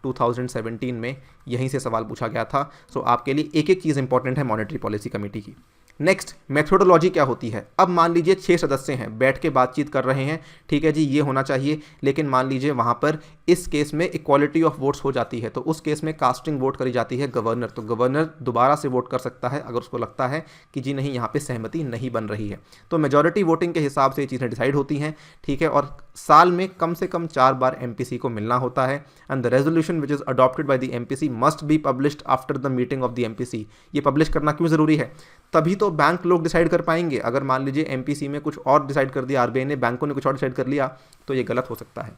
2017 में यहीं से सवाल पूछा गया था। सो आपके लिए एक एक चीज़ इंपॉर्टेंट है मॉनेटरी पॉलिसी कमेटी की। नेक्स्ट, मेथोडोलॉजी क्या होती है। अब मान लीजिए 6 सदस्य हैं, बैठ के बातचीत कर रहे हैं, ठीक है जी, ये होना चाहिए, लेकिन मान लीजिए वहाँ पर इस केस में इक्वालिटी ऑफ वोट्स हो जाती है, तो उस केस में कास्टिंग वोट करी जाती है गवर्नर। तो गवर्नर दोबारा से वोट कर सकता है अगर उसको लगता है कि जी नहीं, यहाँ पे सहमति नहीं बन रही है। तो मेजॉरिटी वोटिंग के हिसाब से ये चीज़ें डिसाइड होती हैं, ठीक है। और साल में कम से कम 4 बार एमपीसी को मिलना होता है, and the resolution which is adopted by the MPC must be published after the meeting of the MPC. ये पब्लिश करना क्यों ज़रूरी है, तभी तो बैंक लोग डिसाइड कर पाएंगे। अगर मान लीजिए एमपीसी में कुछ और डिसाइड कर दिया आरबीआई ने, बैंकों ने कुछ और डिसाइड कर लिया, तो ये गलत हो सकता है।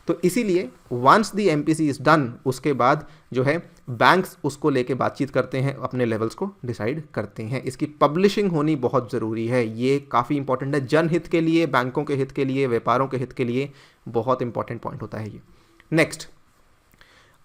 तो इसीलिए once the MPC is done, उसके बाद जो है बैंक्स उसको लेके बातचीत करते हैं, अपने लेवल्स को डिसाइड करते हैं। इसकी पब्लिशिंग होनी बहुत ज़रूरी है, ये काफ़ी इंपॉर्टेंट है जनहित के लिए, बैंकों के हित के लिए, व्यापारों के हित के लिए बहुत इंपॉर्टेंट पॉइंट होता है ये। Next,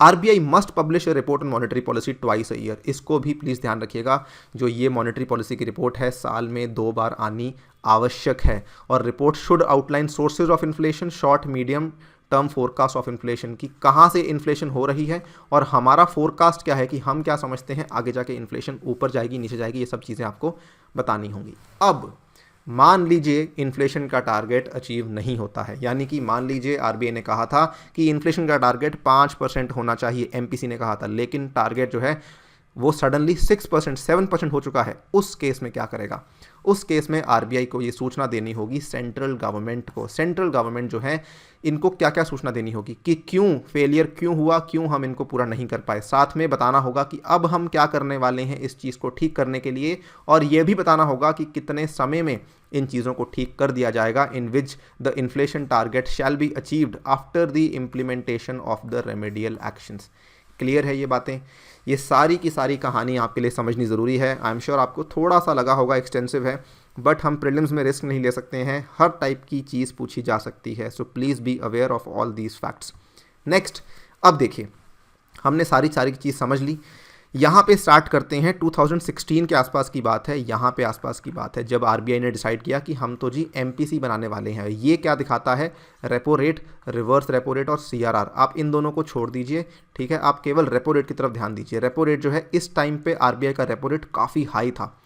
RBI must publish a report on monetary policy twice a year. इसको भी प्लीज़ ध्यान रखिएगा, जो ये मॉनेटरी पॉलिसी की रिपोर्ट है साल में 2 बार आनी आवश्यक है। और report should outline sources of inflation, short medium term forecast of inflation, की कहाँ से इन्फ्लेशन हो रही है और हमारा फोरकास्ट क्या है, कि हम क्या समझते हैं आगे जाके इन्फ्लेशन ऊपर जाएगी नीचे जाएगी, ये सब चीज़ें आपको बतानी होंगी। अब मान लीजिए इन्फ्लेशन का टारगेट अचीव नहीं होता है, यानी कि मान लीजिए आरबीआई ने कहा था कि इन्फ्लेशन का टारगेट 5% होना चाहिए, एमपीसी ने कहा था, लेकिन टारगेट जो है वो सडनली 6%, 7% हो चुका है। उस केस में क्या करेगा, उस केस में आरबीआई को ये सूचना देनी होगी सेंट्रल गवर्नमेंट को। सेंट्रल गवर्नमेंट जो है इनको क्या क्या सूचना देनी होगी, कि क्यों फेलियर क्यों हुआ, क्यों हम इनको पूरा नहीं कर पाए। साथ में बताना होगा कि अब हम क्या करने वाले हैं इस चीज़ को ठीक करने के लिए, और ये भी बताना होगा कि कितने समय में इन चीज़ों को ठीक कर दिया जाएगा, in which the inflation target shall be achieved after the implementation of the remedial actions. Clear है ये बातें, ये सारी की सारी कहानी आपके लिए समझनी ज़रूरी है। आई एम श्योर आपको थोड़ा सा लगा होगा एक्सटेंसिव है, बट हम प्रीलिम्स में रिस्क नहीं ले सकते हैं, हर टाइप की चीज़ पूछी जा सकती है। So please be aware of all these facts. Next, अब देखिए हमने सारी चीज़ समझ ली। यहाँ पे स्टार्ट करते हैं 2016 के आसपास की बात है, यहाँ पे आसपास की बात है, जब आरबीआई ने डिसाइड किया कि हम तो जी एमपीसी बनाने वाले हैं। ये क्या दिखाता है, repo rate, reverse repo rate और सीआरआर। आप इन दोनों को छोड़ दीजिए, ठीक है, आप केवल रेपो रेट की तरफ ध्यान दीजिए। रेपो रेट जो है इस टाइम पे आरबीआई का रेपो रेट काफ़ी हाई था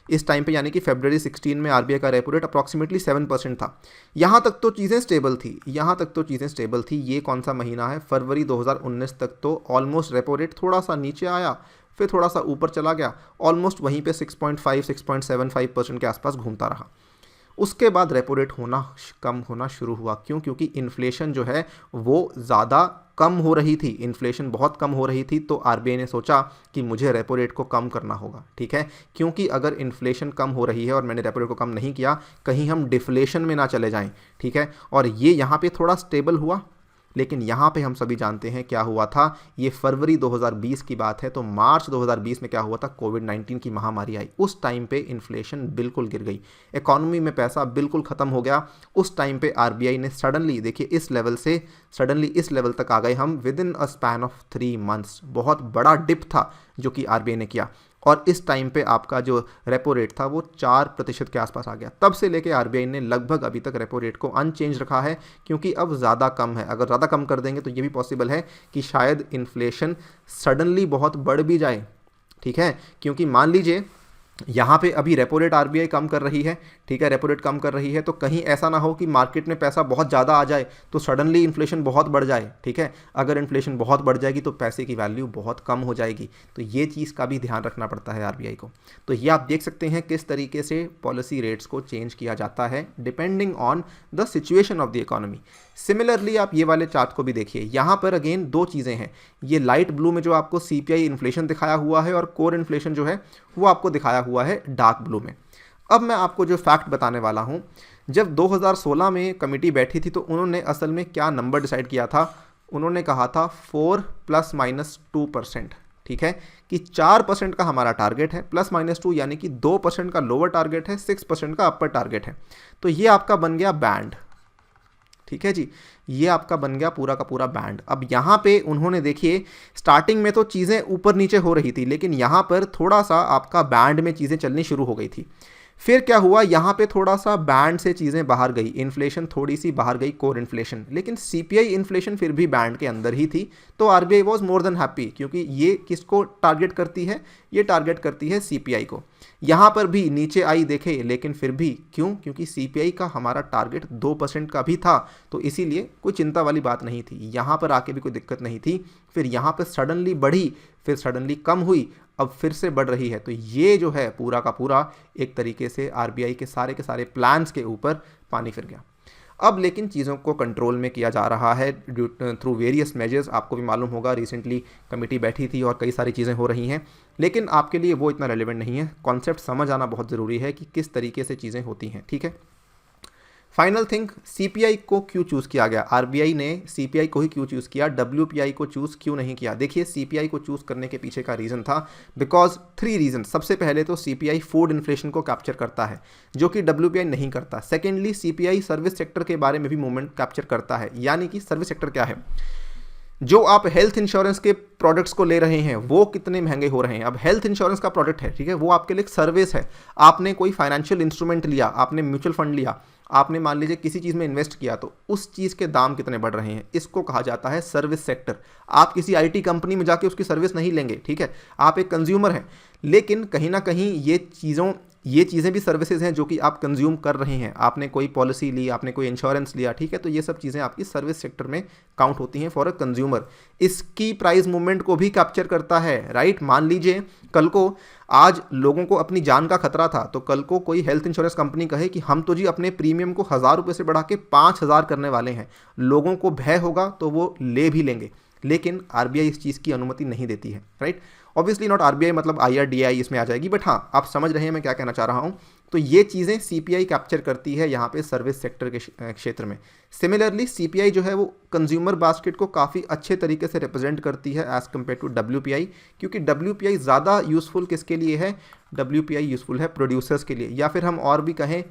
इस टाइम पे, यानी कि फरवरी 16 में आरबीआई का रेपो रेट अप्रॉक्सीमेटली 7% था। यहाँ तक तो चीज़ें स्टेबल थी, ये कौन सा महीना है, फरवरी 2019 तक तो ऑलमोस्ट रेपो रेट थोड़ा सा नीचे आया, फिर थोड़ा सा ऊपर चला गया, ऑलमोस्ट वहीं पे 6.5-6.75% के आसपास घूमता रहा। उसके बाद रेपो रेट कम होना शुरू हुआ। क्यों? क्योंकि इन्फ्लेशन जो है वो ज़्यादा कम हो रही थी, इन्फ्लेशन बहुत कम हो रही थी, तो आरबीआई ने सोचा कि मुझे रेपो रेट को कम करना होगा। ठीक है, क्योंकि अगर इन्फ्लेशन कम हो रही है और मैंने रेपो रेट को कम नहीं किया, कहीं हम डिफ्लेशन में ना चले जाएं। ठीक है, और ये यहाँ पे थोड़ा स्टेबल हुआ, लेकिन यहाँ पे हम सभी जानते हैं क्या हुआ था। ये फरवरी 2020 की बात है, तो मार्च 2020 में क्या हुआ था, कोविड-19 की महामारी आई। उस टाइम पे इन्फ्लेशन बिल्कुल गिर गई, इकोनॉमी में पैसा बिल्कुल ख़त्म हो गया। उस टाइम पे आरबीआई ने सडनली, देखिए इस लेवल से सडनली इस लेवल तक आ गए हम with in a span of 3 months. बहुत बड़ा डिप था जो कि आरबीआई ने किया, और इस टाइम पे आपका जो रेपो रेट था वो 4% के आसपास आ गया। तब से लेके आरबीआई ने लगभग अभी तक रेपो रेट को अनचेंज रखा है, क्योंकि अब ज़्यादा कम है। अगर ज़्यादा कम कर देंगे तो ये भी पॉसिबल है कि शायद इन्फ्लेशन सडनली बहुत बढ़ भी जाए। ठीक है, क्योंकि मान लीजिए यहाँ पे अभी रेपो रेट आरबीआई कम कर रही है, ठीक है, रेपो रेट कम कर रही है, तो कहीं ऐसा ना हो कि मार्केट में पैसा बहुत ज़्यादा आ जाए तो सडनली इन्फ्लेशन बहुत बढ़ जाए। ठीक है, अगर इन्फ्लेशन बहुत बढ़ जाएगी तो पैसे की वैल्यू बहुत कम हो जाएगी, तो ये चीज़ का भी ध्यान रखना पड़ता है आरबीआई को। तो ये आप देख सकते हैं किस तरीके से पॉलिसी रेट्स को चेंज किया जाता है depending on the situation of the economy. Similarly आप ये वाले चार्ट को भी देखिए, यहाँ पर अगेन दो चीज़ें हैं। ये लाइट ब्लू में जो आपको सीपीआई इन्फ्लेशन दिखाया हुआ है, और कोर इन्फ्लेशन जो है वो आपको दिखाया हुआ है डार्क ब्लू में। अब मैं आपको जो फैक्ट बताने वाला हूँ, जब 2016 में कमेटी बैठी थी तो उन्होंने असल में क्या नंबर डिसाइड किया था, उन्होंने कहा था 4 ± 2%। ठीक है, कि 4% का हमारा टारगेट है, ±2 यानी कि 2% का लोअर टारगेट है, 6% का अपर टारगेट है। तो ये आपका बन गया बैंड। ठीक है जी, ये आपका बन गया पूरा का पूरा बैंड। अब यहाँ पे उन्होंने देखिए स्टार्टिंग में तो चीज़ें ऊपर नीचे हो रही थी, लेकिन यहाँ पर थोड़ा सा आपका बैंड में चीज़ें चलनी शुरू हो गई थी। फिर क्या हुआ, यहाँ पे थोड़ा सा बैंड से चीज़ें बाहर गई, इन्फ्लेशन थोड़ी सी बाहर गई, कोर इन्फ्लेशन, लेकिन सीपीआई इन्फ्लेशन फिर भी बैंड के अंदर ही थी। तो RBI was more than happy, क्योंकि ये किसको टारगेट करती है, ये टारगेट करती है सीपीआई को। यहाँ पर भी नीचे आई देखे, लेकिन फिर भी क्यों, क्योंकि सीपीआई का हमारा टारगेट 2% का भी था, तो इसीलिए कोई चिंता वाली बात नहीं थी, यहाँ पर आके भी कोई दिक्कत नहीं थी। फिर यहाँ पर सडनली बढ़ी, फिर सडनली कम हुई, अब फिर से बढ़ रही है। तो ये जो है पूरा का पूरा एक तरीके से आरबीआई के सारे प्लान्स के ऊपर पानी फिर गया। अब लेकिन चीज़ों को कंट्रोल में किया जा रहा है थ्रू वेरियस मेजर्स। आपको भी मालूम होगा रिसेंटली कमेटी बैठी थी और कई सारी चीज़ें हो रही हैं, लेकिन आपके लिए वो इतना रेलेवेंट नहीं है। कॉन्सेप्ट समझ आना बहुत ज़रूरी है कि किस तरीके से चीज़ें होती हैं। ठीक है, फाइनल थिंग, सीपीआई को क्यों चूज़ किया गया, आरबीआई ने सीपीआई को ही क्यों चूज़ किया, डब्ल्यूपीआई को चूज़ क्यों नहीं किया। देखिए सीपीआई को चूज़ करने के पीछे का रीज़न था बिकॉज 3 रीज़न। सबसे पहले तो सीपीआई फूड इन्फ्लेशन को कैप्चर करता है, जो कि डब्ल्यूपीआई नहीं करता। सेकेंडली सीपीआई सर्विस सेक्टर के बारे में भी मूवमेंट कैप्चर करता है, यानी कि सर्विस सेक्टर क्या है, जो आप हेल्थ इंश्योरेंस के प्रोडक्ट्स को ले रहे हैं वो कितने महंगे हो रहे हैं। अब हेल्थ इंश्योरेंस का प्रोडक्ट है, ठीक है, वो आपके लिए एक सर्विस है। आपने कोई फाइनेंशियल इंस्ट्रूमेंट लिया, आपने म्यूचुअल फंड लिया, आपने मान लीजिए किसी चीज़ में इन्वेस्ट किया, तो उस चीज़ के दाम कितने बढ़ रहे हैं, इसको कहा जाता है सर्विस सेक्टर। आप किसी आईटी कंपनी में जाके उसकी सर्विस नहीं लेंगे, ठीक है, आप एक कंज्यूमर हैं, लेकिन कहीं ना कहीं ये चीज़ें भी सर्विसेज हैं जो कि आप कंज्यूम कर रहे हैं। आपने कोई पॉलिसी ली, आपने कोई इंश्योरेंस लिया, ठीक है, तो ये सब चीज़ें आपकी सर्विस सेक्टर में काउंट होती हैं फॉर अ कंज्यूमर। इसकी प्राइस मूवमेंट को भी कैप्चर करता है, राइट। मान लीजिए कल को आज लोगों को अपनी जान का खतरा था, तो कल को कोई हेल्थ इंश्योरेंस कंपनी कहे कि हम तो जी अपने प्रीमियम को 1000 रुपये से बढ़ा के 5000 करने वाले हैं, लोगों को भय होगा तो वो ले भी लेंगे, लेकिन आरबीआई इस चीज़ की अनुमति नहीं देती है, राइट। ऑब्वियसली नॉट आरबीआई मतलब आईआरडीआई इसमें आ जाएगी, बट हाँ आप समझ रहे हैं मैं क्या कहना चाह रहा हूँ। तो ये चीज़ें सीपीआई कैप्चर करती है यहाँ पे सर्विस सेक्टर के क्षेत्र में। सिमिलरली सीपीआई जो है वो कंज्यूमर बास्केट को काफ़ी अच्छे तरीके से रिप्रेजेंट करती है एज़ कम्पेयर टू डब्ल्यूपीआई, क्योंकि डब्ल्यूपीआई ज़्यादा यूज़फुल किसके लिए है, डब्ल्यूपीआई यूज़फुल है प्रोड्यूसर्स के लिए, या फिर हम और भी कहें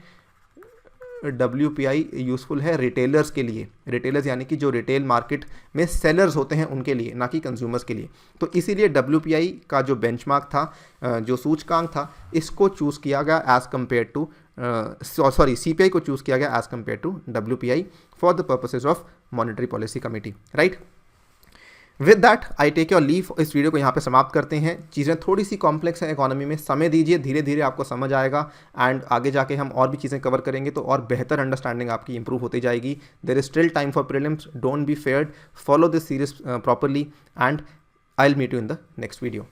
डब्ल्यूपीआई यूज़फुल है रिटेलर्स के लिए। रिटेलर्स यानी कि जो रिटेल मार्केट में सेलर्स होते हैं उनके लिए, ना कि कंज्यूमर्स के लिए। तो इसीलिए डब्ल्यूपीआई का जो बेंचमार्क था, जो सूचकांक था, इसको चूज़ किया गया एज़ कम्पेयर टू सीपीआई को चूज़ किया गया as compare to WPI for the purposes of monetary policy committee, right. With that I take your leave. इस वीडियो को यहाँ पे समाप्त करते हैं। चीज़ें थोड़ी सी कॉम्प्लेक्स हैं इकोनॉमी में, समय दीजिए, धीरे धीरे आपको समझ आएगा एंड आगे जाके हम और भी चीज़ें कवर करेंगे तो और बेहतर अंडरस्टैंडिंग आपकी इंप्रूव होती जाएगी। There is still time for prelims, don't be feared, follow this series properly and I will meet you in the next video.